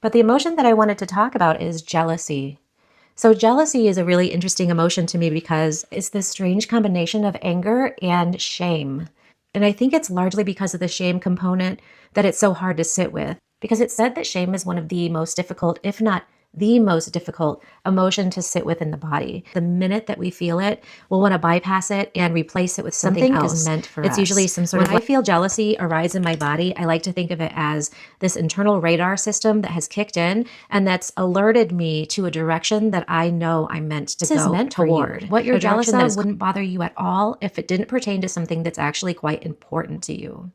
But the emotion that I wanted to talk about is jealousy. So jealousy is a really interesting emotion to me because it's this strange combination of anger and shame. And I think it's largely because of the shame component that it's so hard to sit with, because it's said that shame is one of the most difficult, if not the most difficult emotion to sit with in the body. The minute that we feel it, we'll want to bypass it and replace it with something else. Is meant for us. It's usually some sort of. When I feel jealousy arise in my body, I like to think of it as this internal radar system that has kicked in and that's alerted me to a direction that I know I'm meant to go toward. What you're jealous of wouldn't bother you at all if it didn't pertain to something that's actually quite important to you.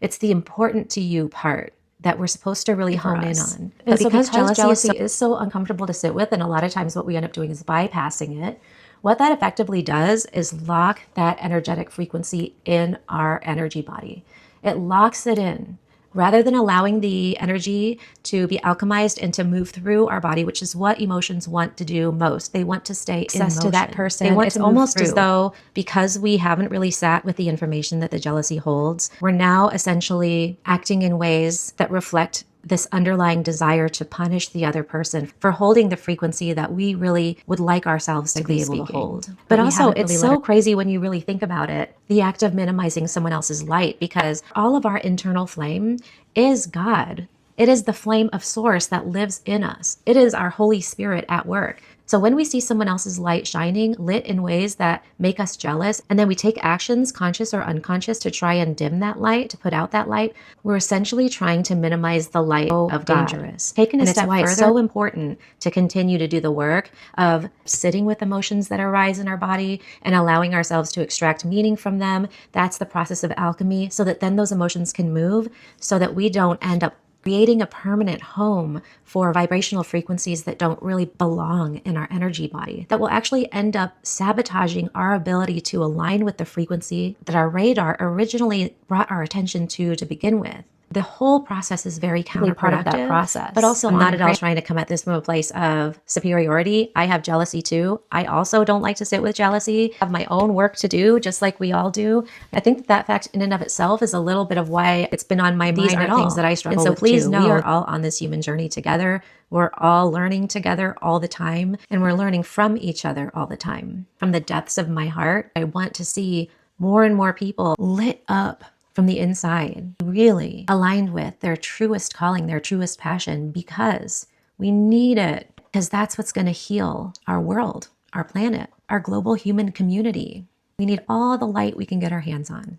It's the important to you part that we're supposed to really hone in on. But so because jealousy is so uncomfortable to sit with, and a lot of times what we end up doing is bypassing it, what that effectively does is lock that energetic frequency in our energy body. It locks it in. Rather than allowing the energy to be alchemized and to move through our body, which is what emotions want to do most. They want to stay in motion. To that person. They want it's to almost as though because we haven't really sat with the information that the jealousy holds, we're now essentially acting in ways that reflect this underlying desire to punish the other person for holding the frequency that we really would like ourselves to be able to hold. But also, it's so crazy when you really think about it, the act of minimizing someone else's light, because all of our internal flame is God. It is the flame of source that lives in us. It is our Holy Spirit at work. So when we see someone else's light shining, lit in ways that make us jealous, and then we take actions, conscious or unconscious, to try and dim that light, to put out that light, we're essentially trying to minimize the light of God. Dangerous. Taking a step further, it's so important to continue to do the work of sitting with emotions that arise in our body and allowing ourselves to extract meaning from them. That's the process of alchemy, so that then those emotions can move, so that we don't end up creating a permanent home for vibrational frequencies that don't really belong in our energy body, that will actually end up sabotaging our ability to align with the frequency that our radar originally brought our attention to begin with. The whole process is very counterproductive, part of that process. But also, I'm not at all trying to come at this from a place of superiority. I have jealousy too. I also don't like to sit with jealousy. I have my own work to do, just like we all do. I think that fact in and of itself is a little bit of why it's been on my mind. These are things that I struggle with. And so please know, we are all on this human journey together. We're all learning together all the time, and we're learning from each other all the time. From the depths of my heart, I want to see more and more people lit up from the inside, really aligned with their truest calling, their truest passion, because we need it, because that's what's going to heal our world, our planet, our global human community. We need all the light we can get our hands on.